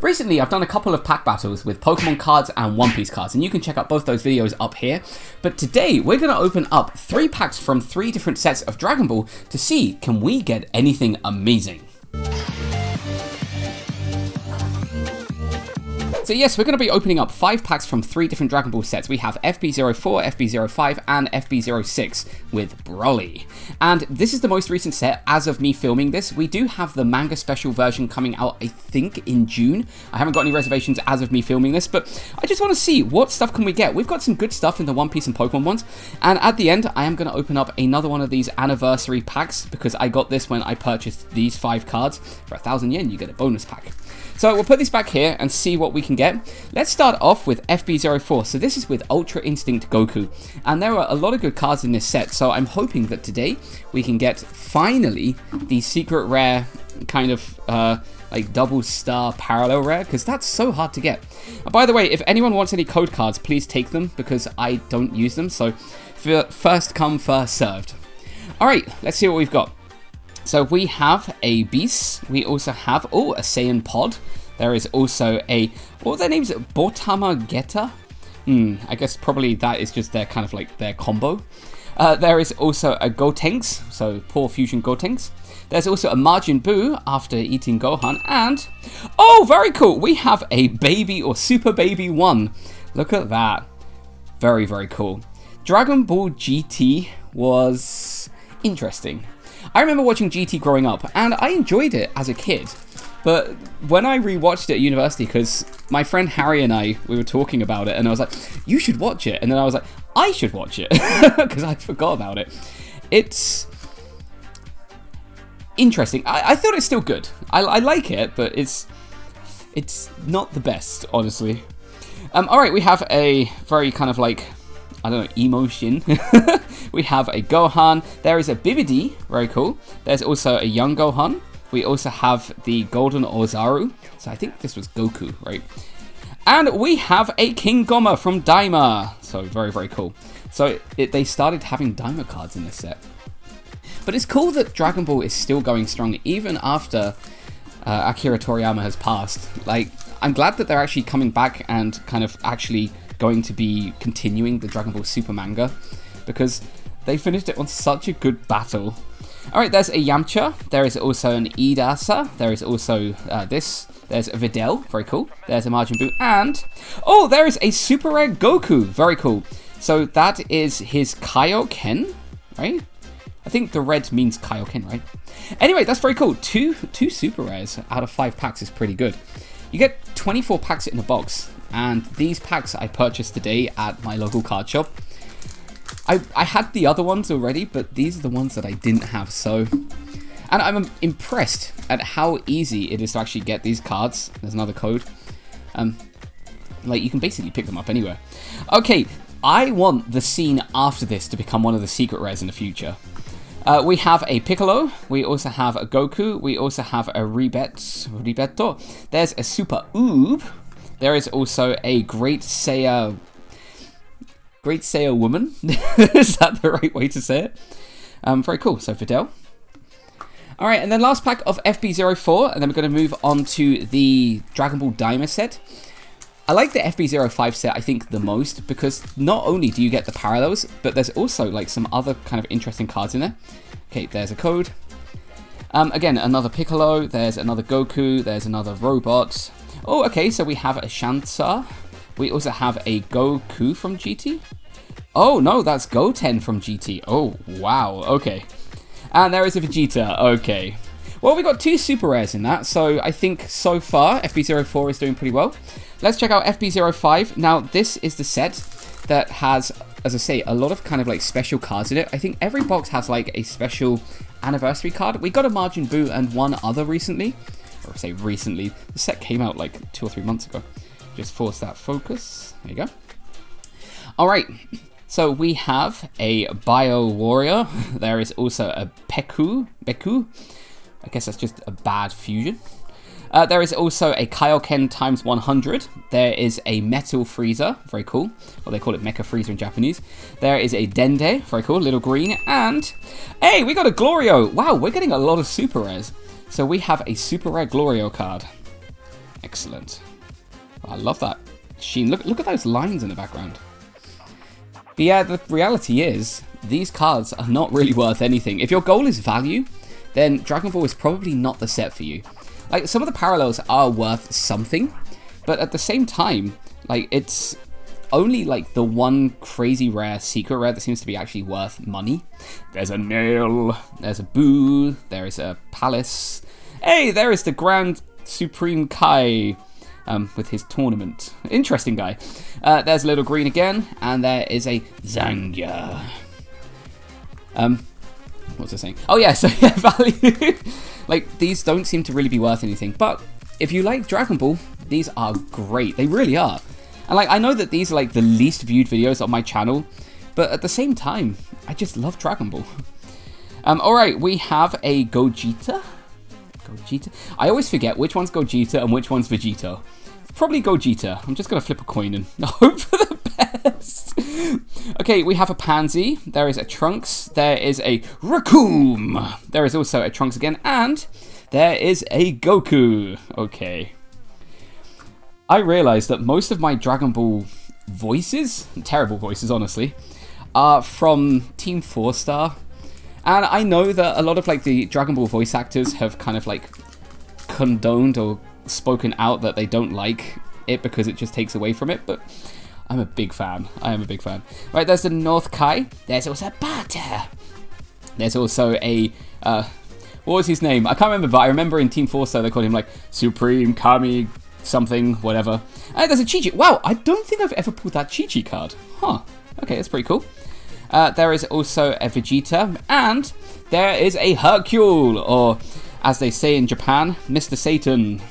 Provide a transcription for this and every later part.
recently I've done a couple of pack battles with Pokemon cards and One Piece cards, and you can check out both those videos up here. But today we're going to open up 3 packs from 3 different sets of Dragon Ball to see can we get anything amazing. So yes, we're going to be opening up 5 packs from 3 different Dragon Ball sets. We have FB04, FB05, and FB06 with Broly. And this is the most recent set as of me filming this. We do have the manga special version coming out, I think, in June. I haven't got any reservations as of me filming this, but I just want to see what stuff can we get. We've got some good stuff in the One Piece and Pokemon ones. And at the end, I am going to open up another one of these anniversary packs because I got this when I purchased these 5 cards. For 1,000 yen, you get a bonus pack. So we'll put these back here and see what we can get. Let's start off with FB04. So this is with Ultra Instinct Goku. And there are a lot of good cards in this set. So I'm hoping that today we can get, finally, the secret rare kind of like double star parallel rare. Because that's so hard to get. By the way, if anyone wants any code cards, please take them because I don't use them. So first come, first served. Alright, let's see what we've got. So we have a Beast, we also have, a Saiyan Pod. There is also a, what are their names? Botama Geta? I guess probably that is just their kind of like their combo. There is also a Gotenks, so poor fusion Gotenks. There's also a Majin Buu after eating Gohan, and, oh, very cool, we have a Baby or Super Baby 1. Look at that. Very, very cool. Dragon Ball GT was interesting. I remember watching GT growing up, and I enjoyed it as a kid. But when I rewatched it at university, because my friend Harry and we were talking about it, and I was like, you should watch it. And then I was like, I should watch it, because I forgot about it. It's interesting. I thought it's still good. I like it, but it's not the best, honestly. Alright, we have a very kind of like, I don't know, emotion. We have a Gohan. There is a Bibidi, very cool. There's also a young Gohan. We also have the Golden Ozaru. So I think this was Goku, right? And we have a King Goma from DAIMA. So very, very cool. So they started having DAIMA cards in this set. But it's cool that Dragon Ball is still going strong even after Akira Toriyama has passed. Like, I'm glad that they're actually coming back and kind of actually going to be continuing the Dragon Ball Super manga because they finished it on such a good battle. Alright, there's a Yamcha, there is also an Idasa, there is also there's a Videl, very cool, there's a Majin Buu, and, oh, there is a Super Rare Goku, very cool. So that is his Kaioken, right? I think the red means Kaioken, right? Anyway, that's very cool. Two Super Rares out of 5 packs is pretty good. You get 24 packs in a box. And these packs I purchased today at my local card shop. I had the other ones already, but these are the ones that I didn't have, so... And I'm impressed at how easy it is to actually get these cards. There's another code. Like, you can basically pick them up anywhere. Okay, I want the scene after this to become one of the secret rares in the future. We have a Piccolo, we also have a Goku, we also have a Ribeto. There's a Super Oob. There is also a Great Saiya woman. Is that the right way to say it? Very cool. So Fidel. Alright, and then last pack of FB04, and then we're going to move on to the Dragon Ball DAIMA set. I like the FB05 set, I think, the most, because not only do you get the parallels, but there's also like some other kind of interesting cards in there. Okay, there's a code. Again, another Piccolo, there's another Goku, there's another robot. Oh, okay, so we have a Shansa. We also have a Goku from GT. Oh, no, that's Goten from GT. Oh, wow, okay. And there is a Vegeta, okay. Well, we got 2 super rares in that, so I think so far FB04 is doing pretty well. Let's check out FB05. Now, this is the set that has, as I say, a lot of kind of like special cards in it. I think every box has like a special anniversary card. We got a Majin Buu and one other recently. Or I say recently, the set came out like 2 or 3 months ago. Just force that focus. There you go. Alright, so we have a Bio Warrior. There is also a Beku. I guess that's just a bad fusion. There is also a Kaioken times 100. There is a Metal Freezer, very cool. Well, they call it Mecha Freezer in Japanese. There is a Dende, very cool, little green. And, hey, we got a Glorio. Wow, we're getting a lot of super rares. So we have a super rare Glorio card. Excellent. I love that sheen. Look at those lines in the background. But yeah, the reality is, these cards are not really worth anything. If your goal is value, then Dragon Ball is probably not the set for you. Like, some of the parallels are worth something, but at the same time, like, it's only like the one crazy rare secret rare that seems to be actually worth money. There's a nail, there's a Boo, there is a palace. Hey, there is the Grand Supreme Kai with his tournament. Interesting guy. There's a little green again, and there is a Zangya. What's I saying? Oh yeah, so yeah, value. Like, these don't seem to really be worth anything, but if you like Dragon Ball, these are great. They really are. And like, I know that these are like the least viewed videos on my channel, but at the same time, I just love Dragon Ball. Alright, we have a Gogeta. Gogeta? I always forget which one's Gogeta and which one's Vegeta. Probably Gogeta. I'm just going to flip a coin and hope for the best. Okay, we have a Pansy. There is a Trunks. There is a Raccoon. There is also a Trunks again. And there is a Goku. Okay. I realized that most of my Dragon Ball voices, terrible voices honestly, are from Team 4 Star. And I know that a lot of like the Dragon Ball voice actors have kind of like condoned or spoken out that they don't like it because it just takes away from it, but I'm a big fan. I am a big fan. Right, there's the North Kai. There's also Bata. There's also a, what was his name? I can't remember, but I remember in Team 4 Star they called him like Supreme Kami something, whatever. And there's a Chi-Chi. Wow, I don't think I've ever pulled that Chi-Chi card. Huh. Okay, that's pretty cool. There is also a Vegeta, and there is a Hercule, or as they say in Japan, Mr. Satan.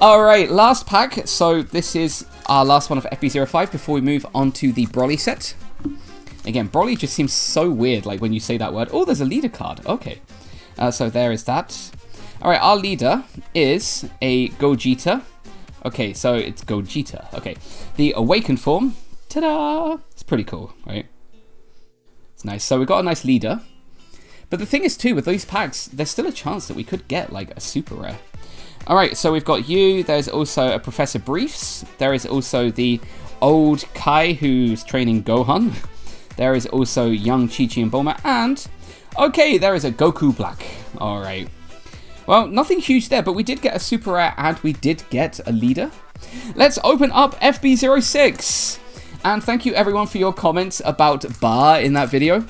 Alright, last pack. So this is our last one of FB05 before we move on to the Broly set. Again, Broly just seems so weird, like when you say that word. Oh, there's a leader card. Okay. So there is that. Alright, our leader is a Gogeta. Okay, so it's Gogeta. Okay. The Awakened form. Ta-da! It's pretty cool, right? It's nice. So we've got a nice leader. But the thing is too, with these packs, there's still a chance that we could get like a super rare. Alright, so we've got you. There's also a Professor Briefs. There is also the old Kai who's training Gohan. There is also young Chi-Chi and Bulma. And, okay, there is a Goku Black. Alright. Well, nothing huge there, but we did get a super rare and we did get a leader. Let's open up FB06. And thank you everyone for your comments about Bar in that video.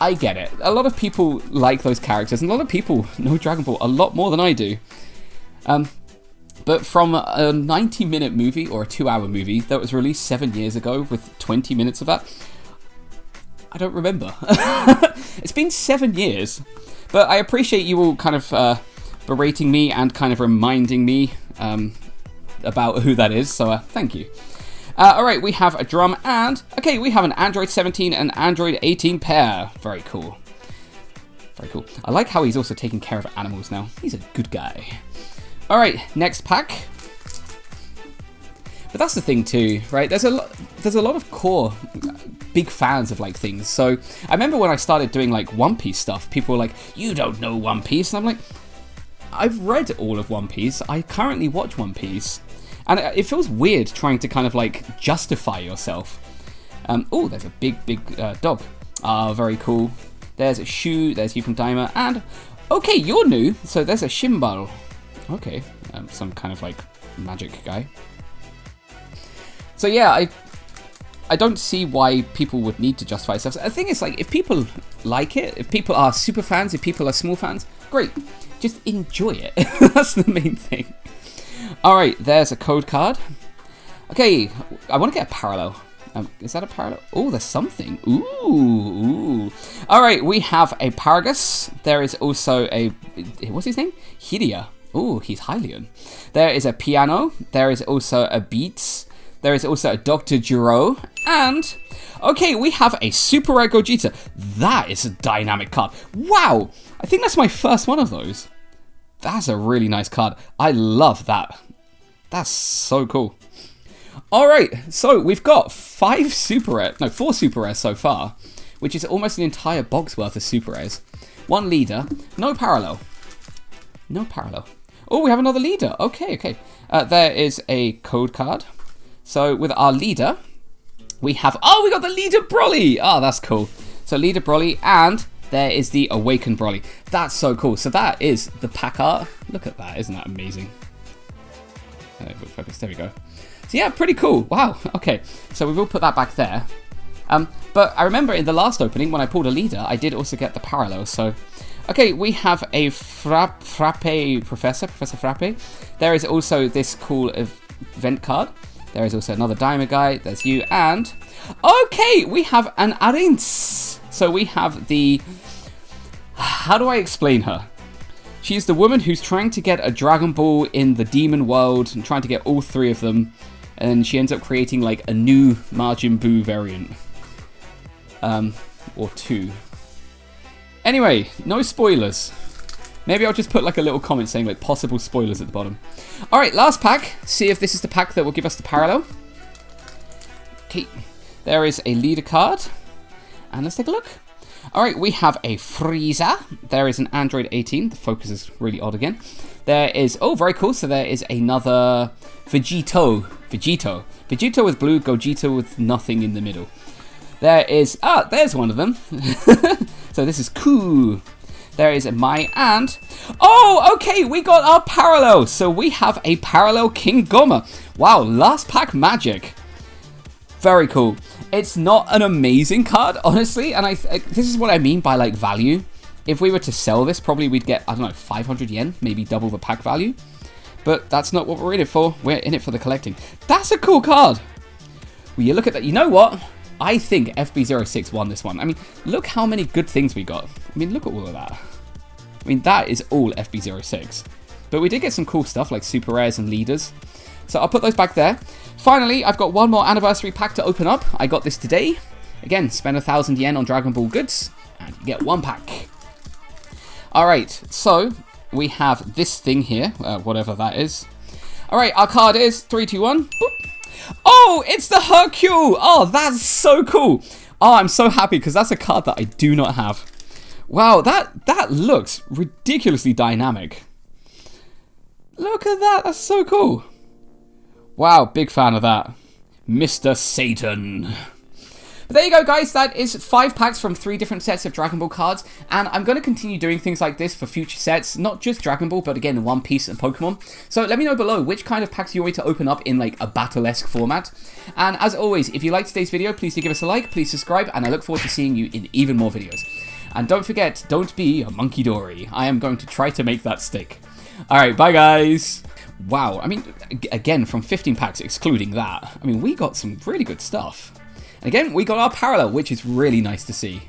I get it. A lot of people like those characters, and a lot of people know Dragon Ball a lot more than I do. But from a 90-minute movie, or a 2-hour movie, that was released 7 years ago with 20 minutes of that, I don't remember. It's been 7 years. But I appreciate you all kind of berating me and kind of reminding me about who that is, so thank you. Alright, we have a drum, and, okay, we have an Android 17 and Android 18 pair. Very cool. Very cool. I like how he's also taking care of animals now. He's a good guy. Alright, next pack. But that's the thing too, right? There's a lot of core big fans of like things. So I remember when I started doing like One Piece stuff, people were like, "You don't know One Piece," and I'm like, I've read all of One Piece. I currently watch One Piece. And it feels weird trying to kind of like justify yourself. Oh, there's a big dog. Ah, very cool. There's a Shu, there's you from DAIMA, and okay, you're new. So there's a Shimbal. Okay, some kind of like magic guy. So yeah, I don't see why people would need to justify themselves. The thing is, like, if people like it, if people are super fans, if people are small fans, great. Just enjoy it. That's the main thing. Alright, there's a code card. Okay, I want to get a parallel. Is that a parallel? Oh, there's something. Ooh. Alright, we have a Paragus. There is also a... What's his name? Hiria. Ooh, he's Hylian. There is a Piano. There is also a Beats. There is also a Dr. Giro. And... Okay, we have a Super Rare Gogeta. That is a dynamic card. Wow! I think that's my first one of those. That's a really nice card. I love that. That's so cool. Alright, so we've got 4 Super Rares so far, which is almost an entire box worth of Super Rares. One leader, no parallel. No parallel. Oh, we have another leader. Okay, okay. There is a code card. So with our leader, we have... Oh, we got the leader Broly. Oh, that's cool. So leader Broly, and there is the awakened Broly. That's so cool. So that is the pack art. Look at that. Isn't that amazing? Focus. There we go. So yeah, pretty cool. Wow. Okay. So we will put that back there. But I remember in the last opening, when I pulled a leader, I did also get the parallel. So, okay, we have a Frappe Professor Frappe. There is also this cool event card. There is also another DAIMA guy. There's you. And, okay, we have an Arins. So we have the... How do I explain her? She's the woman who's trying to get a Dragon Ball in the demon world and trying to get all 3 of them. And she ends up creating like a new Majin Buu variant. Or 2. Anyway, no spoilers. Maybe I'll just put like a little comment saying like possible spoilers at the bottom. Alright, last pack. See if this is the pack that will give us the parallel. Okay, there is a leader card. And let's take a look. Alright, we have a Frieza. There is an Android 18. The focus is really odd again. There is, oh, very cool. So there is another Vegito. Vegito with blue, Gogeta with nothing in the middle. There is, there's one of them. So this is cool. There is a Mai and, oh, okay, we got our parallel. So we have a parallel King Goma. Wow, last pack magic. Very cool. It's not an amazing card, honestly, and this is what I mean by like value. If we were to sell this, probably we'd get, I don't know, 500 yen, maybe double the pack value. But that's not what we're in it for. We're in it for the collecting. That's a cool card. Will you look at that? You know what? I think FB06 won this one. I mean, look how many good things we got. I mean, look at all of that. I mean, that is all FB06. But we did get some cool stuff like super rares and leaders. So I'll put those back there. Finally, I've got one more anniversary pack to open up. I got this today. Again, spend 1,000 yen on Dragon Ball goods, and you get 1 pack. Alright, so we have this thing here, whatever that is. Alright, our card is 3, 2, 1. Boop. Oh, it's the Hercule! Oh, that's so cool! Oh, I'm so happy because that's a card that I do not have. Wow, that looks ridiculously dynamic. Look at that, that's so cool. Wow, big fan of that. Mr. Satan. But there you go, guys. That is 5 packs from 3 different sets of Dragon Ball cards. And I'm going to continue doing things like this for future sets. Not just Dragon Ball, but again, One Piece and Pokemon. So let me know below which kind of packs you want me to open up in like a battle-esque format. And as always, if you liked today's video, please do give us a like, please subscribe, and I look forward to seeing you in even more videos. And don't forget, don't be a monkey dory. I am going to try to make that stick. Alright, bye guys. Wow, I mean, again, from 15 packs, excluding that, I mean, we got some really good stuff. And again, we got our parallel, which is really nice to see.